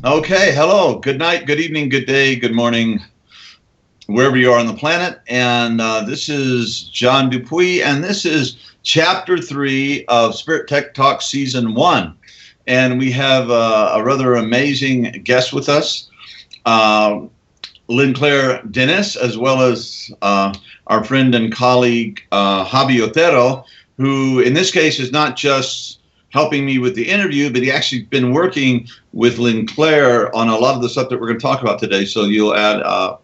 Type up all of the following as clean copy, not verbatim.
Okay, hello, good night, good evening, good day, good morning, wherever you are on the planet. And this is John Dupuy, and this is Chapter 3 of Spirit Tech Talk Season 1. And we have a rather amazing guest with us, Lynnclaire Dennis, as well as our friend and colleague, Javi Otero, who in this case is not just helping me with the interview, but he actually been working with Lynnclaire on a lot of the stuff that we're going to talk about today. So you'll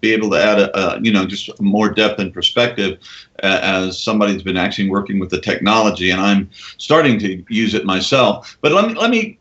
be able to add, just more depth and perspective as somebody who's been actually working with the technology, and I'm starting to use it myself. But let me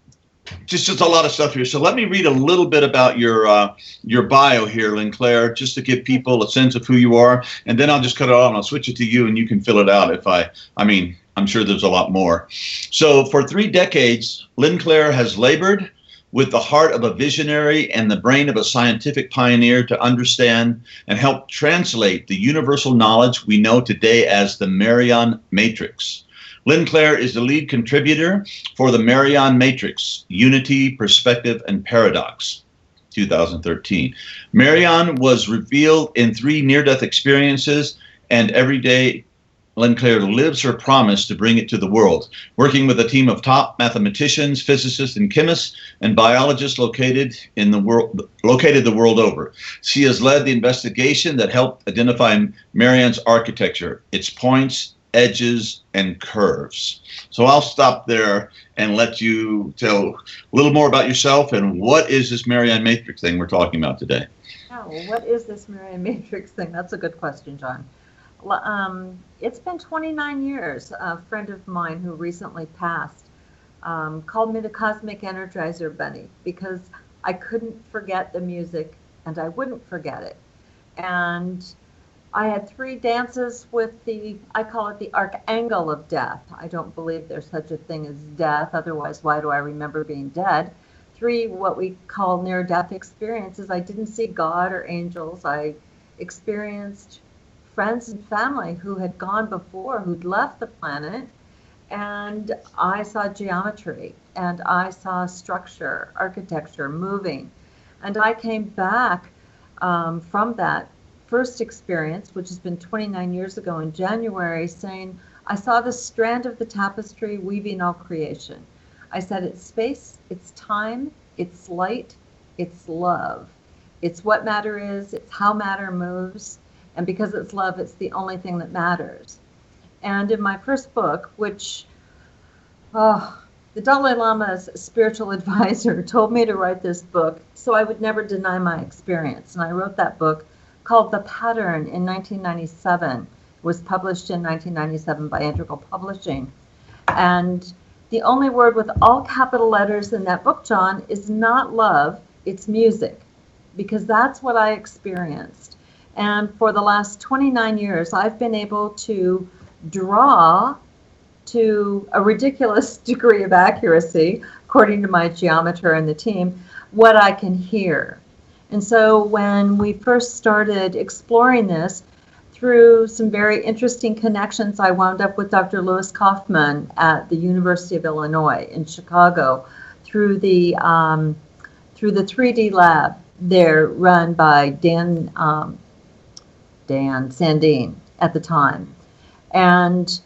just a lot of stuff here. So let me read a little bit about your bio here, Lynnclaire, just to give people a sense of who you are, and then I'll just cut it off and I'll switch it to you, and you can fill it out if I'm sure there's a lot more. So for 3 decades, Lynnclaire has labored with the heart of a visionary and the brain of a scientific pioneer to understand and help translate the universal knowledge we know today as the Mereon Matrix. Lynnclaire is the lead contributor for the Mereon Matrix, Unity, Perspective, and Paradox, 2013. Marion was revealed in 3 near-death experiences, and every day Lynnclaire lives her promise to bring it to the world, working with a team of top mathematicians, physicists, and chemists and biologists located the world over. She has led the investigation that helped identify Marion's architecture, its points, edges, and curves. So I'll stop there and let you tell a little more about yourself and what is this Mereon Matrix thing we're talking about today. Oh, what is this Mereon Matrix thing? That's a good question, John. It's been 29 years. A friend of mine who recently passed called me the Cosmic Energizer Bunny because I couldn't forget the music and I wouldn't forget it. And I had 3 dances with I call it the archangle of death. I don't believe there's such a thing as death. Otherwise, why do I remember being dead? 3 what we call near-death experiences. I didn't see God or angels. I experienced friends and family who had gone before, who'd left the planet, and I saw geometry, and I saw structure, architecture, moving. And I came back from that first experience, which has been 29 years ago in January, saying, I saw the strand of the tapestry weaving all creation. I said, it's space, it's time, it's light, it's love. It's what matter is, it's how matter moves. And because it's love, it's the only thing that matters. And in my first book, which the Dalai Lama's spiritual advisor told me to write this book so I would never deny my experience. And I wrote that book called The Pattern in 1997. It was published in 1997 by Integral Publishing. And the only word with all capital letters in that book, John, is not love, it's music. Because that's what I experienced. And for the last 29 years, I've been able to draw to a ridiculous degree of accuracy, according to my geometer and the team, what I can hear. And so when we first started exploring this, through some very interesting connections, I wound up with Dr. Louis Kaufman at the University of Illinois in Chicago, through the 3D lab there run by Dan Sandine at the time. And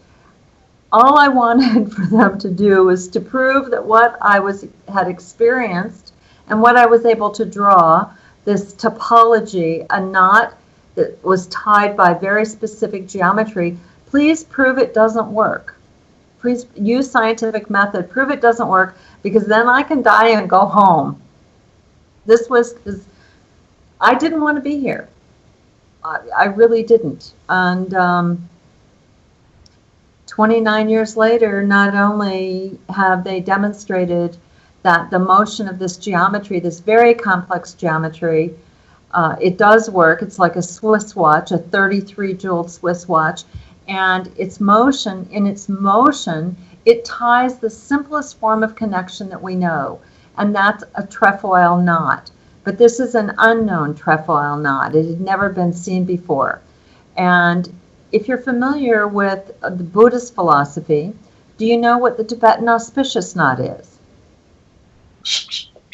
all I wanted for them to do was to prove that what I had experienced and what I was able to draw, this topology, a knot that was tied by very specific geometry, please prove it doesn't work. Please use scientific method, prove it doesn't work, because then I can die and go home. This was because I didn't want to be here. I really didn't. And 29 years later, not only have they demonstrated that the motion of this geometry, this very complex geometry, it does work. It's like a Swiss watch, a 33-joule Swiss watch. And its motion, it ties the simplest form of connection that we know. And that's a trefoil knot. But this is an unknown trefoil knot. It had never been seen before. And if you're familiar with the Buddhist philosophy, do you know what the Tibetan Auspicious knot is?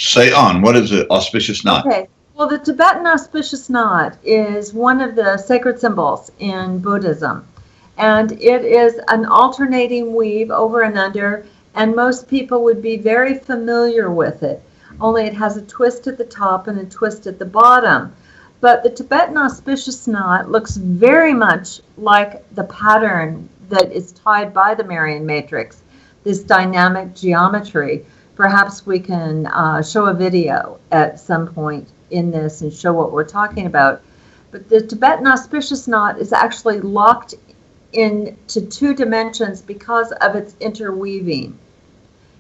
say on. What is it? Auspicious knot. Okay. Well, the Tibetan auspicious knot is one of the sacred symbols in Buddhism. And it is an alternating weave over and under, and most people would be very familiar with it. Only it has a twist at the top and a twist at the bottom. But the Tibetan auspicious knot looks very much like the pattern that is tied by the Mereon Matrix, this dynamic geometry. Perhaps we can show a video at some point in this and show what we're talking about. But the Tibetan auspicious knot is actually locked into 2 dimensions because of its interweaving.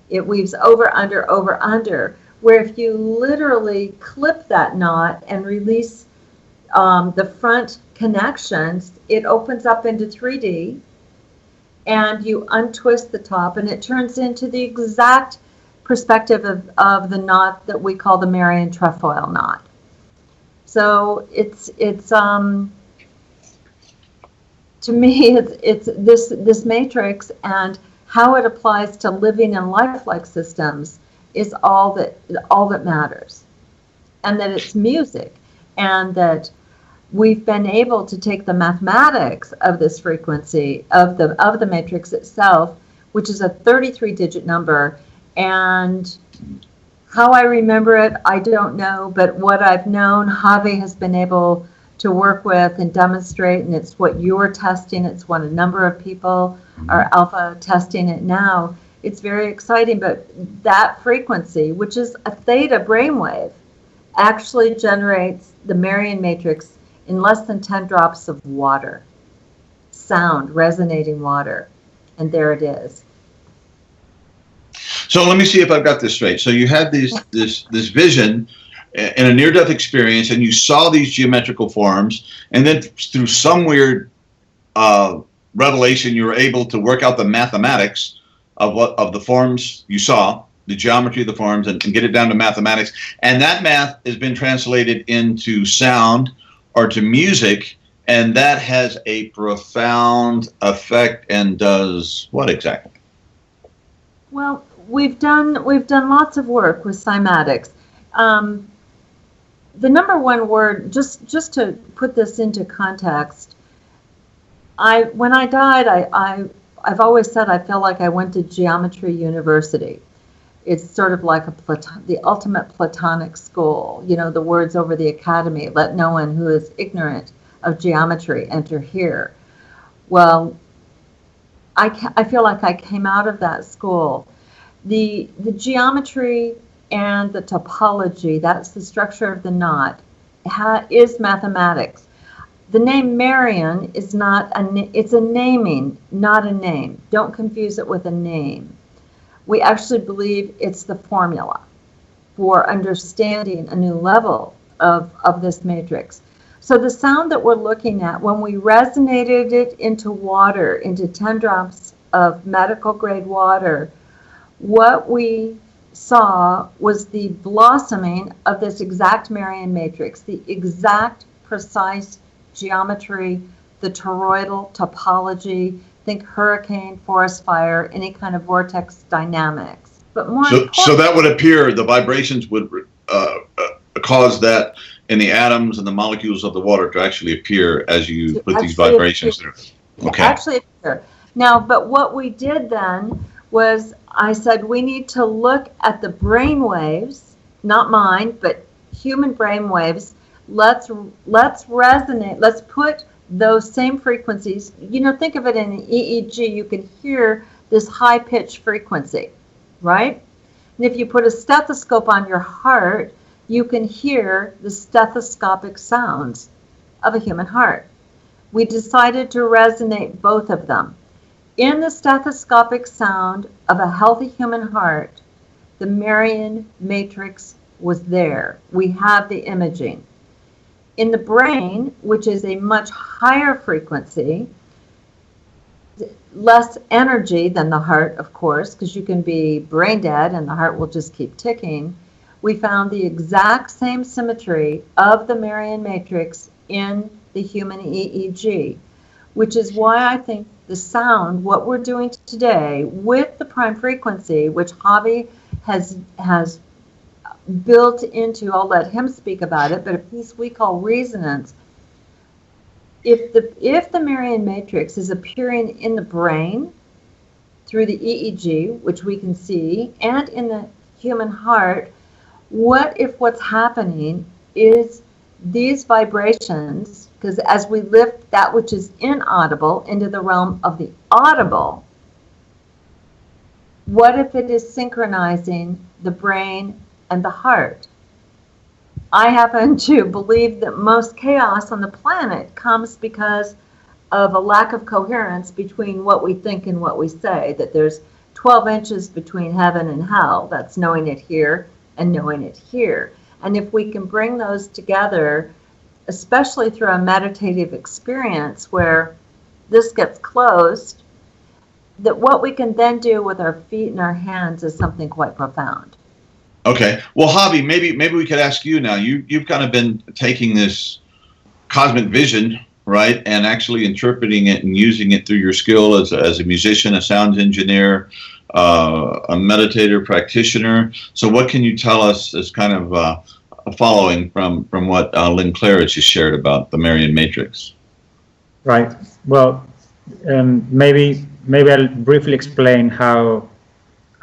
It weaves over, under, where if you literally clip that knot and release the front connections, it opens up into 3D, and you untwist the top, and it turns into the exact perspective of the knot that we call the Marian trefoil knot. So it's to me, it's this matrix, and how it applies to living and lifelike systems is all that matters, and that it's music, and that we've been able to take the mathematics of this frequency of the matrix itself, which is a 33-digit number, and how I remember it, I don't know, but what I've known, Javi has been able to work with and demonstrate, and it's what you're testing. It's what a number of people are alpha testing it now. It's very exciting, but that frequency, which is a theta brainwave, actually generates the Mereon Matrix in less than 10 drops of water, sound, resonating water, and there it is. So let me see if I've got this straight. So you had this vision in a near-death experience, and you saw these geometrical forms, and then through some weird revelation, you were able to work out the mathematics of the forms you saw, the geometry of the forms, and get it down to mathematics. And that math has been translated into sound or to music, and that has a profound effect and does what exactly? Well, we've done lots of work with cymatics. The number one word, just to put this into context, when I died, I've always said I feel like I went to Geometry University. It's sort of like the ultimate Platonic school. You know, the words over the academy, let no one who is ignorant of geometry enter here. Well, I feel like I came out of that school. The geometry and the topology, that's the structure of the knot, is mathematics. The name Marion is it's a naming, not a name. Don't confuse it with a name. We actually believe it's the formula for understanding a new level of this matrix. So the sound that we're looking at, when we resonated it into water, into 10 drops of medical grade water, what we saw was the blossoming of this exact Mereon matrix, the exact precise geometry, the toroidal topology, think hurricane, forest fire, any kind of vortex dynamics. But more so that would appear, the vibrations would cause that in the atoms and the molecules of the water to actually appear as you put these vibrations through. Okay. Actually appear. Now, but what we did then was I said we need to look at the brain waves, not mine, but human brain waves. Let's resonate. Let's put those same frequencies. You know, think of it in an EEG. You can hear this high-pitched frequency, right? And if you put a stethoscope on your heart, you can hear the stethoscopic sounds of a human heart. We decided to resonate both of them. In the stethoscopic sound of a healthy human heart, the Mereon matrix was there. We have the imaging. In the brain, which is a much higher frequency, less energy than the heart, of course, because you can be brain dead and the heart will just keep ticking, we found the exact same symmetry of the Mereon matrix in the human EEG, which is why I think the sound, what we're doing today with the prime frequency, which Javi has built into, I'll let him speak about it, but a piece we call resonance. If the Mereon Matrix is appearing in the brain through the EEG, which we can see, and in the human heart, what if what's happening is these vibrations, because as we lift that which is inaudible into the realm of the audible, what if it is synchronizing the brain and the heart? I happen to believe that most chaos on the planet comes because of a lack of coherence between what we think and what we say, that there's 12 inches between heaven and hell. That's knowing it here and knowing it here. And if we can bring those together, especially through a meditative experience where this gets closed, that what we can then do with our feet and our hands is something quite profound. Okay. Well, Javi, maybe we could ask you now. You've kind of been taking this cosmic vision, right, and actually interpreting it and using it through your skill as a musician, a sound engineer, a meditator, practitioner. So what can you tell us as kind of a following from what Lynnclaire has just shared about the Mereon Matrix? Right. Well, maybe I'll briefly explain how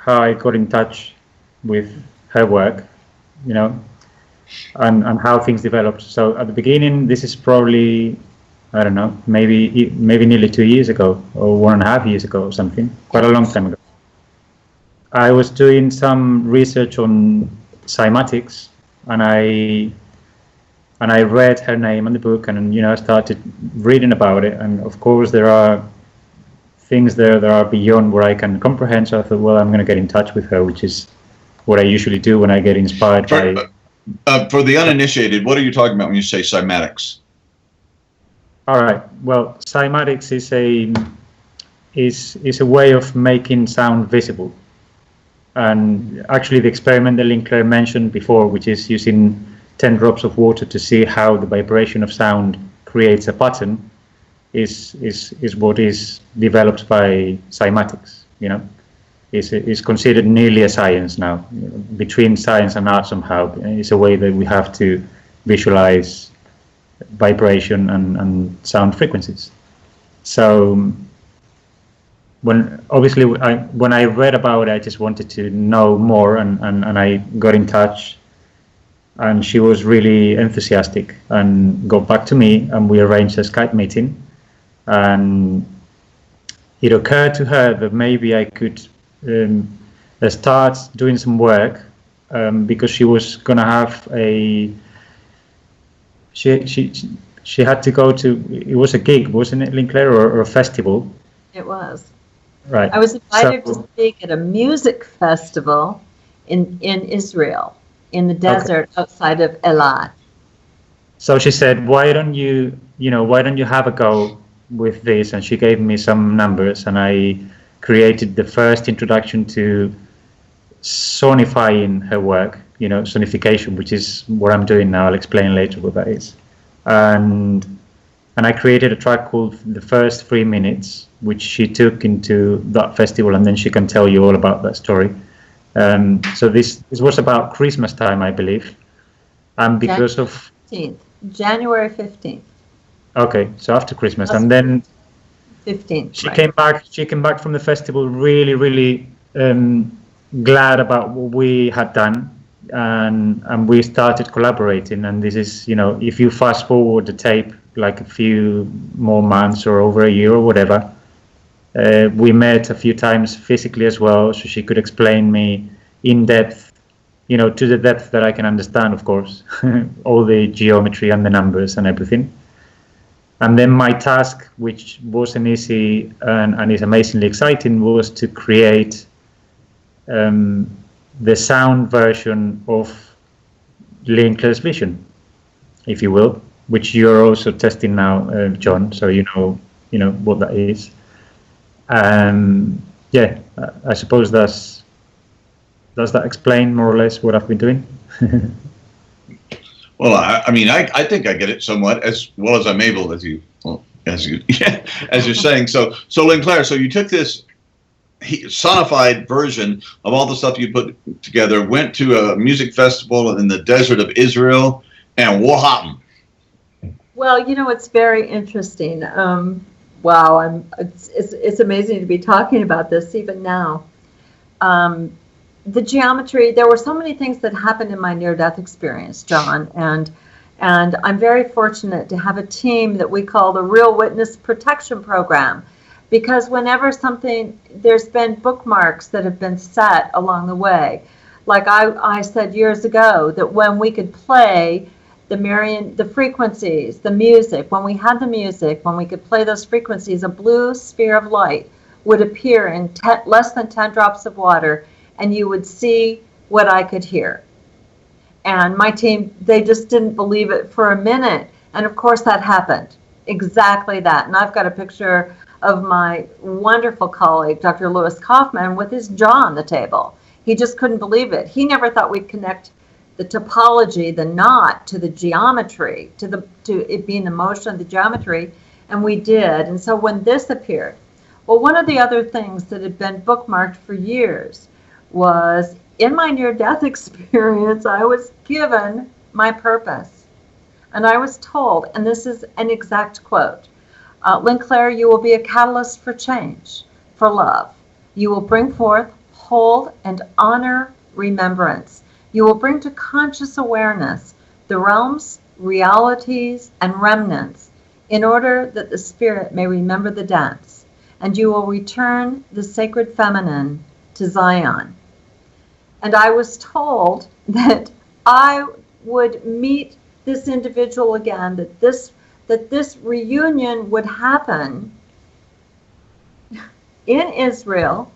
I got in touch with her work, and how things developed. So at the beginning, this is probably, I don't know, maybe nearly 2 years ago or 1.5 years ago or something, quite a long time ago. I was doing some research on cymatics, and I read her name in the book, and I started reading about it. And of course, there are things there that are beyond where I can comprehend. So I thought, well, I'm going to get in touch with her, which is what I usually do when I get inspired by. For the uninitiated, what are you talking about when you say cymatics? All right. Well, cymatics is a way of making sound visible. And actually, the experiment that Lynnclaire mentioned before, which is using 10 drops of water to see how the vibration of sound creates a pattern, is what is developed by cymatics. Is considered nearly a science now. Between science and art somehow, it's a way that we have to visualize vibration and sound frequencies. So when I read about it, I just wanted to know more, and I got in touch, and she was really enthusiastic and got back to me, and we arranged a Skype meeting, and it occurred to her that maybe I could start doing some work, because she was going to have she had to go to, it was a gig, wasn't it, Lynnclaire, or a festival? It was. Right. I was invited to speak at a music festival in Israel, in the desert outside of Eilat. So she said, why don't you have a go with this? And she gave me some numbers, and I created the first introduction to sonifying her work, sonification, which is what I'm doing now. I'll explain later what that is. And I created a track called The First 3 Minutes, which she took into that festival, and then she can tell you all about that story. So this was about Christmas time, I believe. And because of January 15th. Okay, so after Christmas, and then 15th. She came back from the festival really, really glad about what we had done, and we started collaborating. And this is, if you fast forward the tape like a few more months or over a year or whatever, we met a few times physically as well, so she could explain me in depth, to the depth that I can understand, of course, all the geometry and the numbers and everything. And then my task, which wasn't easy and is amazingly exciting, was to create the sound version of Lynnclaire's vision, if you will, which you're also testing now, John. So you know what that is. I suppose does that explain more or less what I've been doing? Well, I think I get it somewhat, as well as I'm able, as you're saying. So Lynnclaire, so you took this sonified version of all the stuff you put together, went to a music festival in the desert of Israel, and what happened? Well, it's very interesting. Wow, it's amazing to be talking about this even now. The geometry, there were so many things that happened in my near-death experience, John, and I'm very fortunate to have a team that we call the Real Witness Protection Program, because whenever there's been bookmarks that have been set along the way. Like I said years ago that when we could play the Marion, the frequencies, the music, when we had the music, when we could play those frequencies, a blue sphere of light would appear in less than 10 drops of water, and you would see what I could hear. And my team, they just didn't believe it for a minute. And of course that happened. Exactly that. And I've got a picture of my wonderful colleague, Dr. Louis Kaufman, with his jaw on the table. He just couldn't believe it. He never thought we'd connect the topology, the knot, to the geometry, to it being the motion of the geometry, and we did. And so when this appeared, well, one of the other things that had been bookmarked for years was in my near-death experience, I was given my purpose. And I was told, and this is an exact quote, Lynnclaire, you will be a catalyst for change, for love. You will bring forth, hold, and honor remembrance. You will bring to conscious awareness the realms, realities, and remnants in order that the spirit may remember the dance. And you will return the sacred feminine to Zion. And I was told that I would meet this individual again, that this reunion would happen in Israel,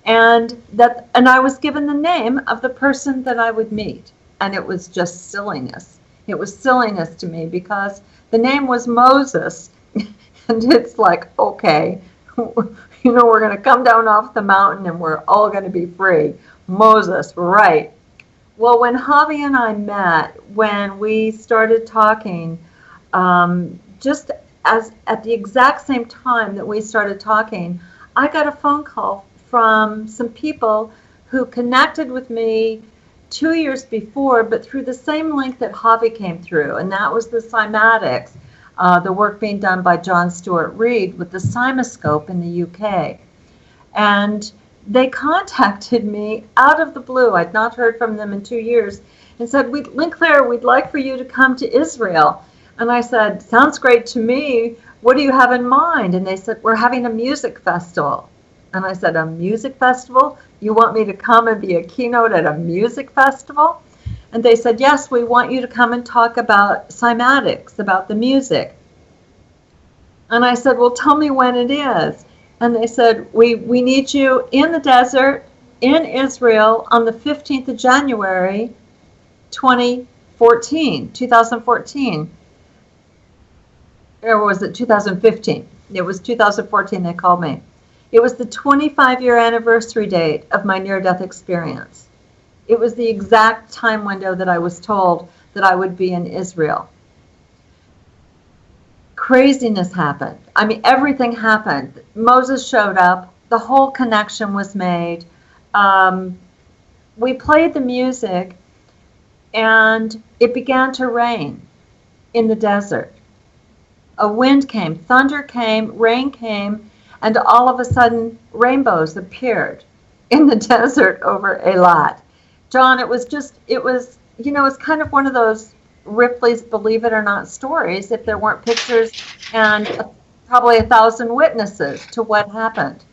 and I was given the name of the person that I would meet, and it was just silliness. It was silliness to me because the name was Moses, and it's like, okay, we're going to come down off the mountain and we're all going to be free. Moses, right. Well, when Javi and I met, when we started talking, just as at the exact same time that we started talking, I got a phone call from some people who connected with me 2 years before, but through the same link that Javi came through, and that was the cymatics, the work being done by John Stuart Reid with the cymoscope in the UK. And they contacted me out of the blue. I'd not heard from them in 2 years, and said, Lynnclaire, we'd like for you to come to Israel. And I said, sounds great to me. What do you have in mind? And they said, we're having a music festival. And I said, a music festival? You want me to come and be a keynote at a music festival? And they said, yes, we want you to come and talk about cymatics, about the music. And I said, well, tell me when it is. And they said, we need you in the desert in Israel on the 15th of January, 2014. Or was it 2015? It was 2014 they called me. It was the 25-year anniversary date of my near-death experience. It was the exact time window that I was told that I would be in Israel. Craziness happened. I mean, everything happened. Moses showed up. The whole connection was made. We played the music, and it began to rain in the desert. A wind came, thunder came, rain came, and all of a sudden, rainbows appeared in the desert over Eilat. John, it was it's kind of one of those Ripley's Believe It or Not stories, if there weren't pictures and probably 1,000 witnesses to what happened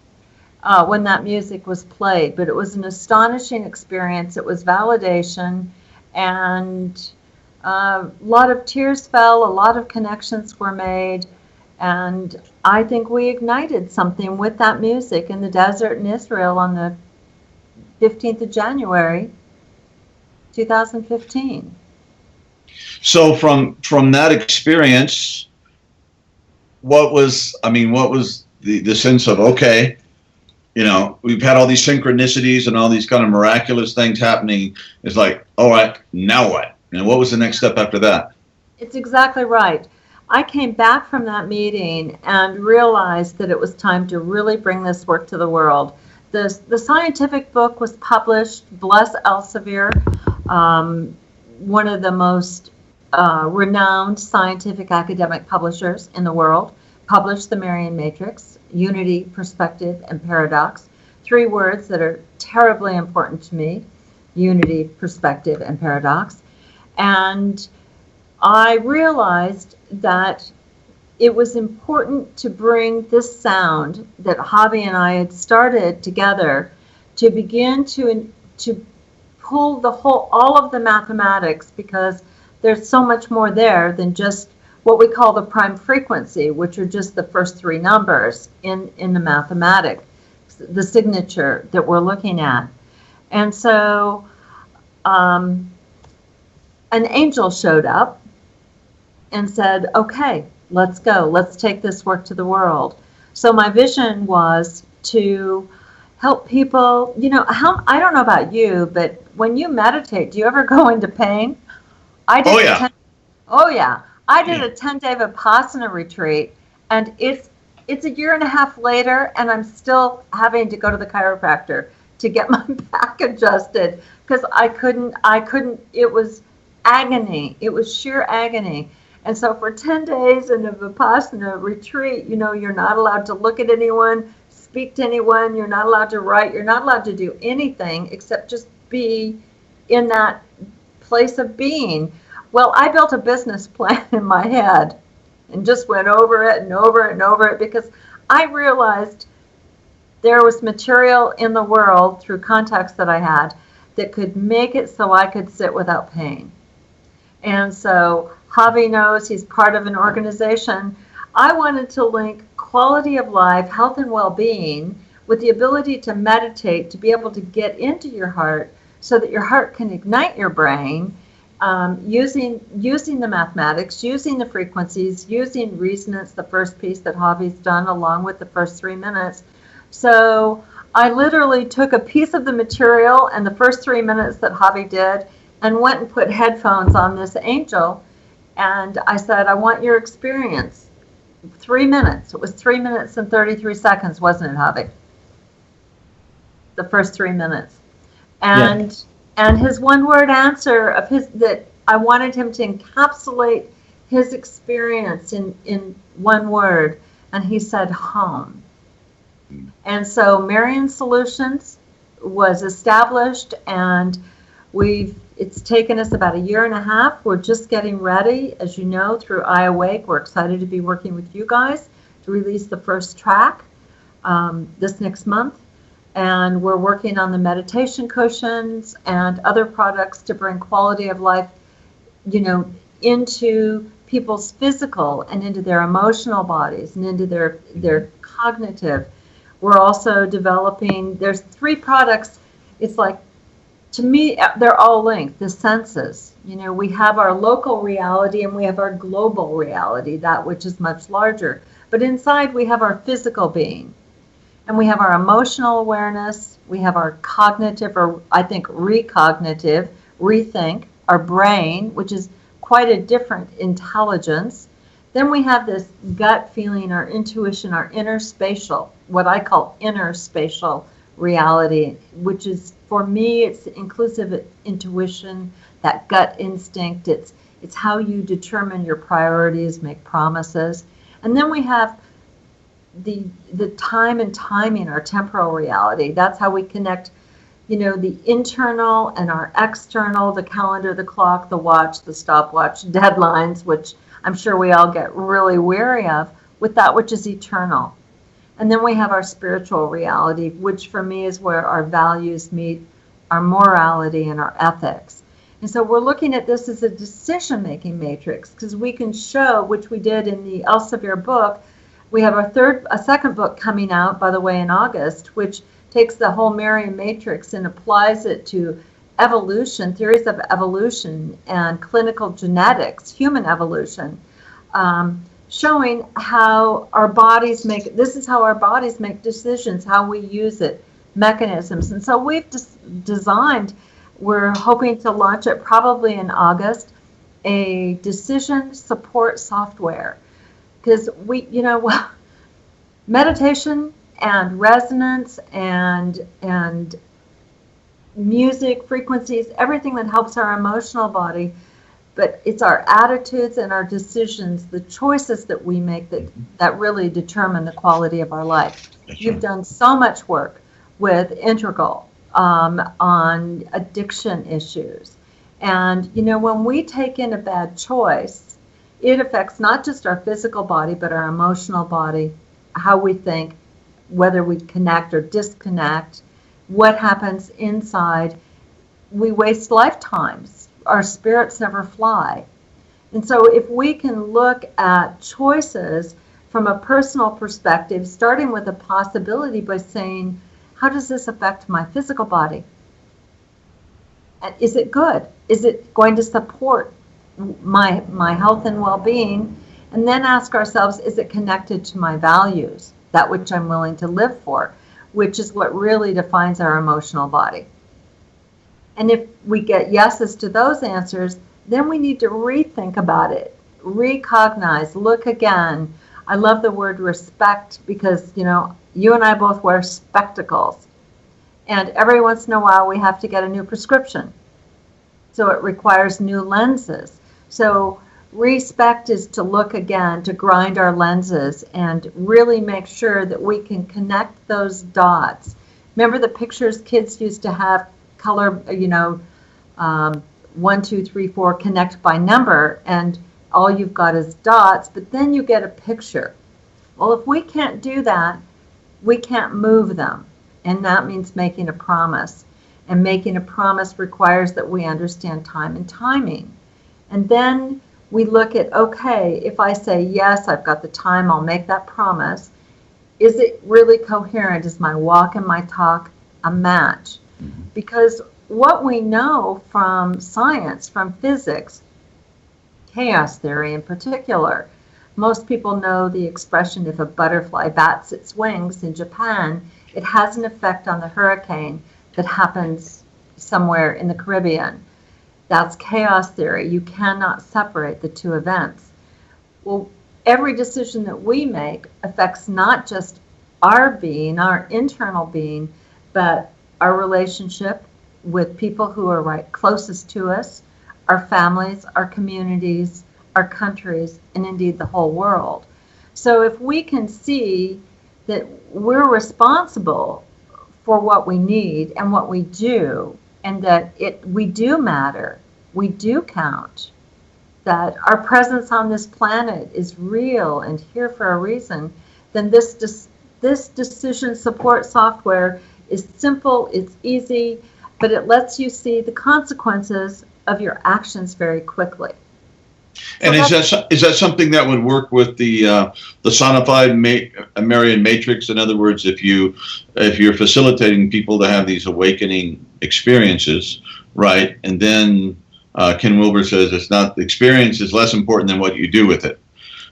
when that music was played. But it was an astonishing experience. It was validation, and a lot of tears fell, a lot of connections were made, and I think we ignited something with that music in the desert in Israel on the 15th of January, 2015. So from that experience, what was the sense of, okay, we've had all these synchronicities and all these kind of miraculous things happening. It's like, all right, now what? And what was the next step after that? It's exactly right. I came back from that meeting and realized that it was time to really bring this work to the world. The scientific book was published, bless Elsevier, one of the most renowned scientific academic publishers in the world, published the Mereon Matrix, Unity, Perspective, and Paradox. 3 words that are terribly important to me: unity, perspective, and paradox. And I realized that it was important to bring this sound that Javi and I had started together to begin to pull all of the mathematics, because there's so much more there than just what we call the prime frequency, which are just the first 3 numbers in the mathematics, the signature that we're looking at. And so an angel showed up and said, okay, let's go. Let's take this work to the world. So my vision was to help people. I don't know about you, but when you meditate, do you ever go into pain? I did. Oh yeah. I did a 10-day Vipassana retreat, and it's a 1.5 years later, and I'm still having to go to the chiropractor to get my back adjusted, because I couldn't, it was agony. It was sheer agony. And so for 10 days in a Vipassana retreat, you're not allowed to look at anyone, speak to anyone, you're not allowed to write, you're not allowed to do anything except just be in that place of being. Well, I built a business plan in my head and just went over it and over it and over it, because I realized there was material in the world through contacts that I had that could make it so I could sit without pain. And so Javi knows, he's part of an organization. I wanted to link quality of life, health and well-being with the ability to meditate, to be able to get into your heart so that your heart can ignite your brain, using the mathematics, using the frequencies, using resonance, the first piece that Javi's done along with the first 3 minutes. So I literally took a piece of the material and the first 3 minutes that Javi did and went and put headphones on this angel. And I said, I want your experience. 3 minutes. It was 3 minutes and 33 seconds, wasn't it, Javi? The first 3 minutes. And his 1-word answer of his, that I wanted him to encapsulate his experience in 1 word. And he said, home. And so Marion Solutions was established, and it's taken us about 1.5 years. We're just getting ready, as you know, through iAwake. We're excited to be working with you guys to release the first track this next month. And we're working on the meditation cushions and other products to bring quality of life, into people's physical and into their emotional bodies and into their cognitive. We're also developing, there's 3 products. It's like, to me, they're all linked, the senses. We have our local reality and we have our global reality, that which is much larger. But inside we have our physical being. And we have our emotional awareness, we have our cognitive, or I think recognitive, rethink, our brain, which is quite a different intelligence. Then we have this gut feeling, our intuition, our inner spatial, what I call inner spatial reality, which is, for me, it's inclusive intuition, that gut instinct. It's how you determine your priorities, make promises. And then we have the time and timing, our temporal reality. That's how we connect, the internal and our external, the calendar, the clock, the watch, the stopwatch, deadlines, which I'm sure we all get really weary of, with that which is eternal. And then we have our spiritual reality, which for me is where our values meet our morality and our ethics. And so we're looking at this as a decision-making matrix, because we can show, which we did in the Elsevier book. We have a second book coming out, by the way, in August, which takes the whole Mereon Matrix and applies it to evolution, theories of evolution and clinical genetics, human evolution, showing how our bodies make decisions, how we use it, mechanisms. And so we've designed, we're hoping to launch it probably in August, a decision support software. Because meditation and resonance and music, frequencies, everything that helps our emotional body. But it's our attitudes and our decisions, the choices that we make that really determine the quality of our life. You've done so much work with Integral on addiction issues. And, you know, when we take in a bad choice, it affects not just our physical body, but our emotional body, how we think, whether we connect or disconnect, what happens inside. We waste lifetimes. Our spirits never fly. And so if we can look at choices from a personal perspective, starting with a possibility by saying, how does this affect my physical body? And is it good? Is it going to support my health and well-being? And then ask ourselves, is it connected to my values, that which I'm willing to live for, which is what really defines our emotional body. And if we get yeses to those answers, then we need to rethink about it, recognize, look again. I love the word respect because, you know, you and I both wear spectacles. And every once in a while we have to get a new prescription. So it requires new lenses. So respect is to look again, to grind our lenses and really make sure that we can connect those dots. Remember the pictures kids used to have color, you know, 1, 2, 3, 4, connect by number, and all you've got is dots, but then you get a picture. Well, if we can't do that, we can't move them. And that means making a promise. And making a promise requires that we understand time and timing. And then we look at, okay, if I say, yes, I've got the time, I'll make that promise. Is it really coherent? Is my walk and my talk a match? Because what we know from science, from physics, chaos theory in particular, most people know the expression, if a butterfly bats its wings in Japan, it has an effect on the hurricane that happens somewhere in the Caribbean. That's chaos theory. You cannot separate the two events. Well, every decision that we make affects not just our being, our internal being, but our relationship with people who are right closest to us, our families, our communities, our countries, and indeed the whole world. So if we can see that we're responsible for what we need and what we do, and that we do matter, we do count, that our presence on this planet is real and here for a reason, then this decision support software is simple, it's easy, but it lets you see the consequences of your actions very quickly. And is that something that would work with the sonified Mereon Matrix? In other words, if you're facilitating people to have these awakening experiences, right? And then Ken Wilber says it's not, the experience is less important than what you do with it.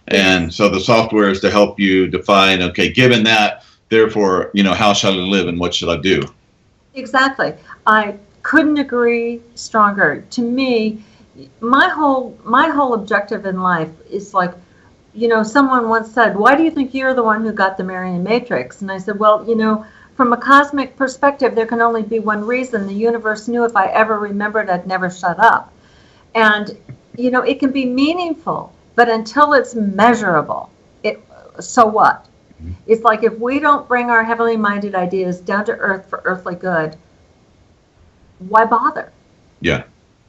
And so the software is to help you define, okay, given that, therefore, you know, how shall I live and what shall I do? Exactly. I couldn't agree stronger. To me, my whole objective in life is like, you know, someone once said, why do you think you're the one who got the Mereon Matrix? And I said, well, you know, from a cosmic perspective, there can only be one reason. The universe knew if I ever remembered, I'd never shut up. And, you know, it can be meaningful, but until it's measurable, so what? It's like if we don't bring our heavenly minded ideas down to earth for earthly good, why bother? Yeah.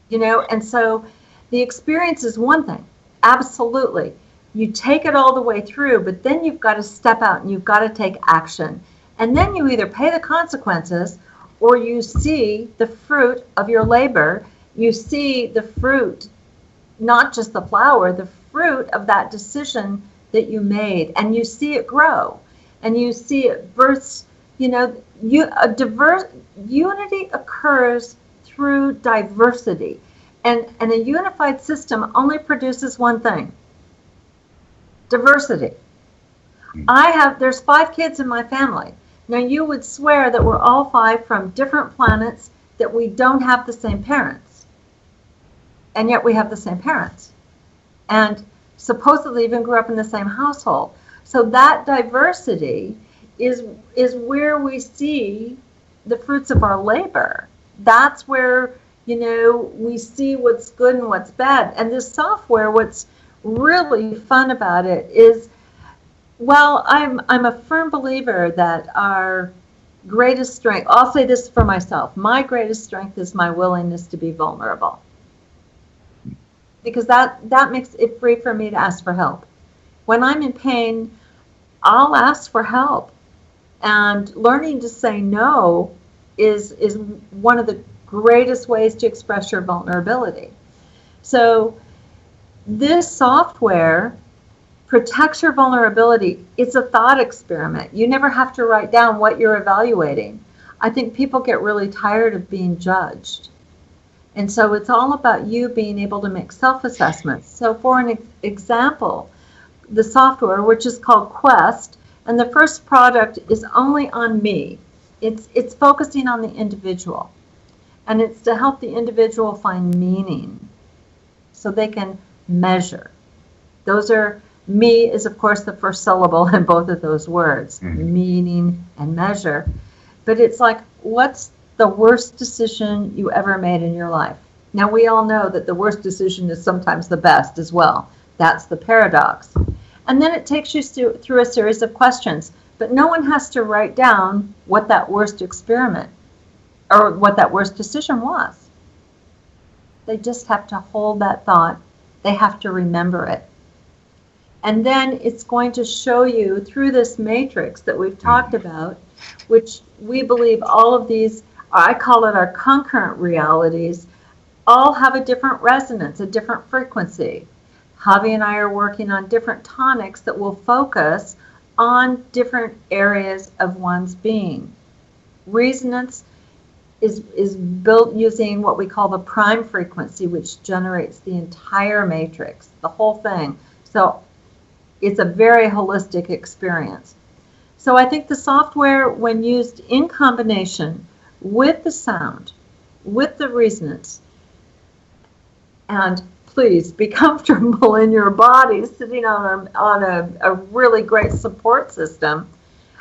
You know, and so the experience is one thing, absolutely. You take it all the way through, but then you've got to step out and you've got to take action. And then you either pay the consequences or you see the fruit of your labor. You see the fruit, not just the flower, the fruit of that decision that you made, and you see it grow and you see it burst. You know, unity occurs through diversity, and a unified system only produces one thing: diversity. There's 5 kids in my family. Now you would swear that we're all 5 from different planets, that we don't have the same parents, and yet we have the same parents, and supposedly even grew up in the same household. So that diversity is where we see the fruits of our labor. That's where, we see what's good and what's bad. And this software, what's really fun about it is, well, I'm a firm believer that our greatest strength, I'll say this for myself, my greatest strength is my willingness to be vulnerable. Because that makes it free for me to ask for help. When I'm in pain, I'll ask for help. And learning to say no is one of the greatest ways to express your vulnerability. So this software protects your vulnerability. It's a thought experiment. You never have to write down what you're evaluating. I think people get really tired of being judged. And so it's all about you being able to make self-assessments. So for an example, the software, which is called Quest, and the first product is only on me. It's focusing on the individual. And it's to help the individual find meaning so they can measure. Me is, of course, the first syllable in both of those words, meaning and measure. But it's like, what's the worst decision you ever made in your life? Now, we all know that the worst decision is sometimes the best as well. That's the paradox. And then it takes you through a series of questions. But no one has to write down what that worst experiment or what that worst decision was. They just have to hold that thought. They have to remember it. And then it's going to show you through this matrix that we've talked about, which we believe all of these, I call it our concurrent realities, all have a different resonance, a different frequency. Javi and I are working on different tonics that will focus on different areas of one's being. Resonance is built using what we call the prime frequency, which generates the entire matrix, the whole thing. So it's a very holistic experience. So I think the software, when used in combination with the sound, with the resonance, and please be comfortable in your body, sitting on a really great support system,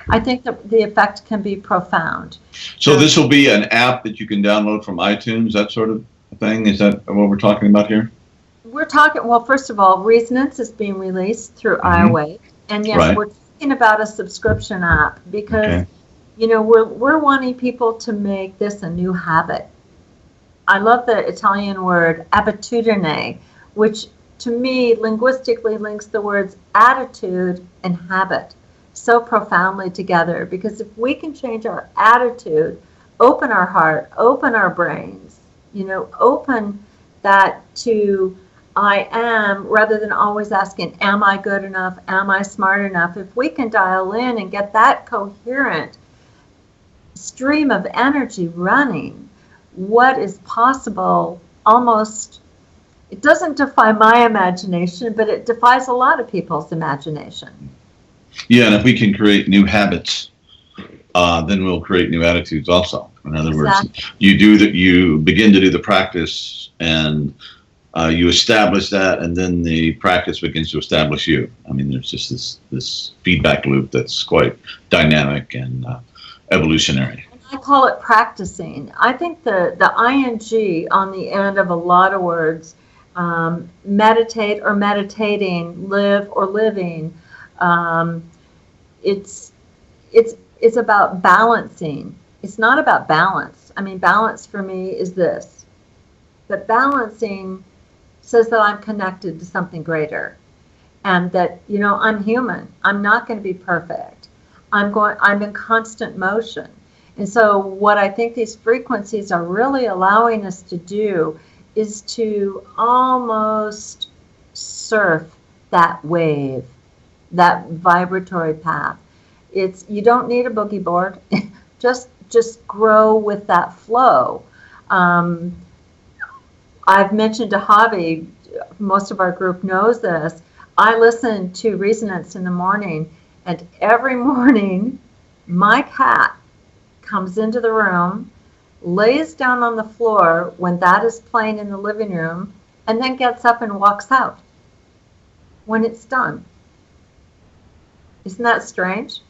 I think that the effect can be profound. So this will be an app that you can download from iTunes, that sort of thing? Is that what we're talking about here? We're talking, well, first of all, Resonance is being released through iOS. And yes, we're talking about a subscription app because, we're wanting people to make this a new habit. I love the Italian word abitudine, which to me linguistically links the words attitude and habit so profoundly together, because if we can change our attitude, open our heart, open our brains, open that to I am, rather than always asking, am I good enough? Am I smart enough? If we can dial in and get that coherent stream of energy running, what is possible almost, it doesn't defy my imagination, but it defies a lot of people's imagination. Yeah, and if we can create new habits, then we'll create new attitudes also. In other words, you begin to do the practice and you establish that, and then the practice begins to establish you. I mean, there's just this feedback loop that's quite dynamic and evolutionary. I call it practicing. I think the ing on the end of a lot of words, meditate or meditating, live or living, it's about balancing. It's not about balance. I mean, balance for me is this, but balancing says that I'm connected to something greater, and that I'm human. I'm not going to be perfect. I'm in constant motion. And so what I think these frequencies are really allowing us to do is to almost surf that wave, that vibratory path. You don't need a boogie board. just grow with that flow. I've mentioned to Javi, most of our group knows this, I listen to Resonance in the morning, and every morning my cat comes into the room, lays down on the floor when that is playing in the living room, and then gets up and walks out when it's done. Isn't that strange?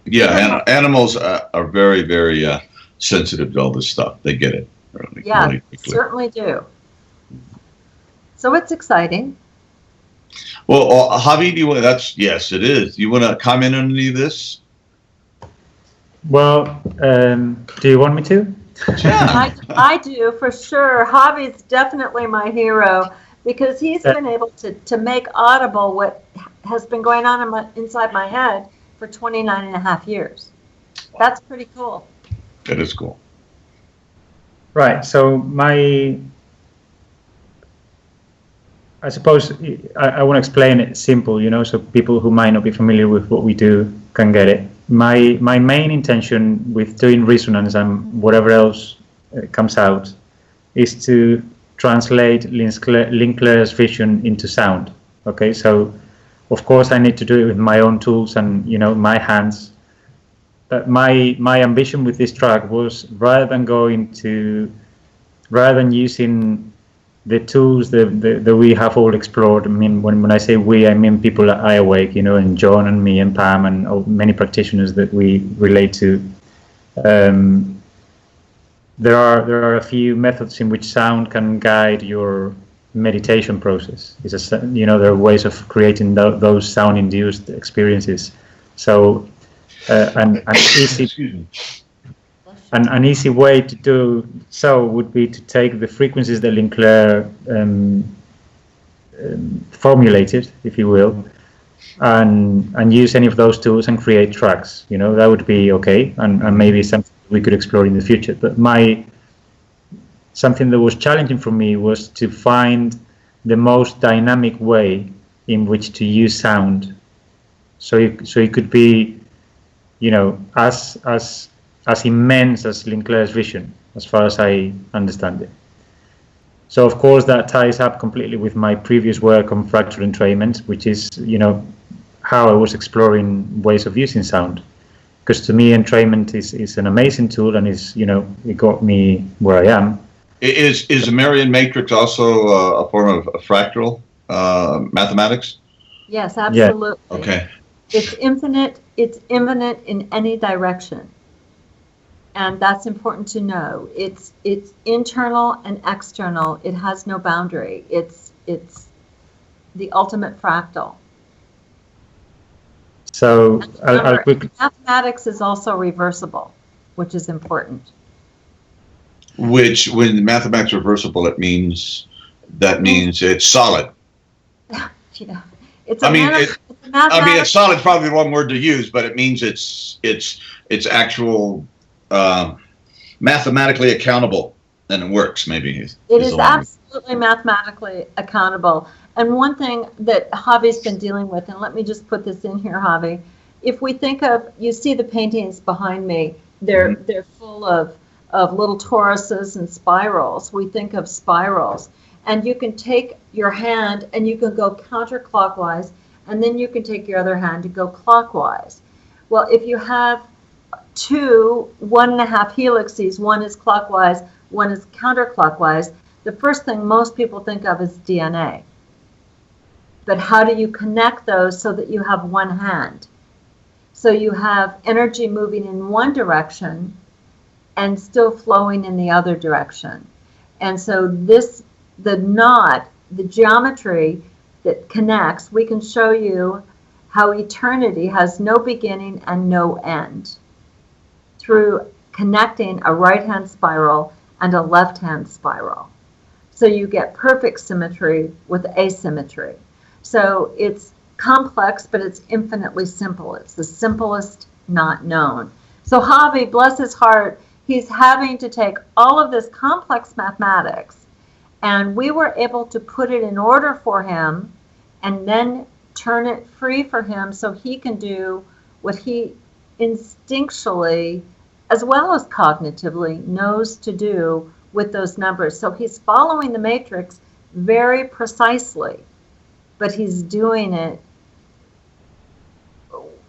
Yeah, animals are very, very sensitive to all this stuff. They get it really, Yeah, really quickly. certainly do. So it's exciting. Well, Javi, yes, it is. You want to comment on any of this? Well, do you want me to? Yeah. I do, for sure. Javi's definitely my hero because he's been able to make audible what has been going on inside my head for 29 and a half years. That's pretty cool. That is cool. Right. So I suppose I want to explain it simple, so people who might not be familiar with what we do can get it. My main intention with doing resonance and whatever else comes out is to translate Lynnclaire's vision into sound. Okay, so of course I need to do it with my own tools and my hands. But my ambition with this track was rather than using the tools that we have all explored. I mean, when I say we, I mean people at iAwake, and John and me and Pam and many practitioners that we relate to. There are a few methods in which sound can guide your meditation process. There are ways of creating those sound-induced experiences. So, an easy way to do so would be to take the frequencies that Lynnclaire formulated, if you will, and use any of those tools and create tracks. That would be okay, and maybe something we could explore in the future. But something that was challenging for me was to find the most dynamic way in which to use sound. So it could be, as immense as Lynnclaire's vision, as far as I understand it. So of course that ties up completely with my previous work on fractal entrainment, which is, how I was exploring ways of using sound. Because to me, entrainment is an amazing tool, and it got me where I am. Is a Mereon Matrix also a form of fractal mathematics? Yes, absolutely. Yeah. Okay. It's infinite in any direction. And that's important to know. It's internal and external. It has no boundary. It's the ultimate fractal. So I'll quickly. Mathematics is also reversible, which is important. Which, when mathematics is reversible, it means it's solid. Yeah. It's solid. Probably the wrong word to use, but it means it's actual. Mathematically accountable, and it works. Maybe it is absolutely mathematically accountable. And one thing that Javi's been dealing with, and let me just put this in here, Javi. If we think of, you see the paintings behind me, they're full of little toruses and spirals. We think of spirals, and you can take your hand and you can go counterclockwise, and then you can take your other hand to go clockwise. Well, if you have 2 1.5 helices, one is clockwise, one is counterclockwise, the first thing most people think of is DNA. But how do you connect those so that you have one hand? So you have energy moving in one direction and still flowing in the other direction. And so the knot, the geometry that connects, we can show you how eternity has no beginning and no end, through connecting a right-hand spiral and a left-hand spiral. So you get perfect symmetry with asymmetry. So it's complex, but it's infinitely simple. It's the simplest not known. So Javi, bless his heart, he's having to take all of this complex mathematics, and we were able to put it in order for him and then turn it free for him so he can do what he instinctually, as well as cognitively, knows to do with those numbers. So he's following the matrix very precisely, but he's doing it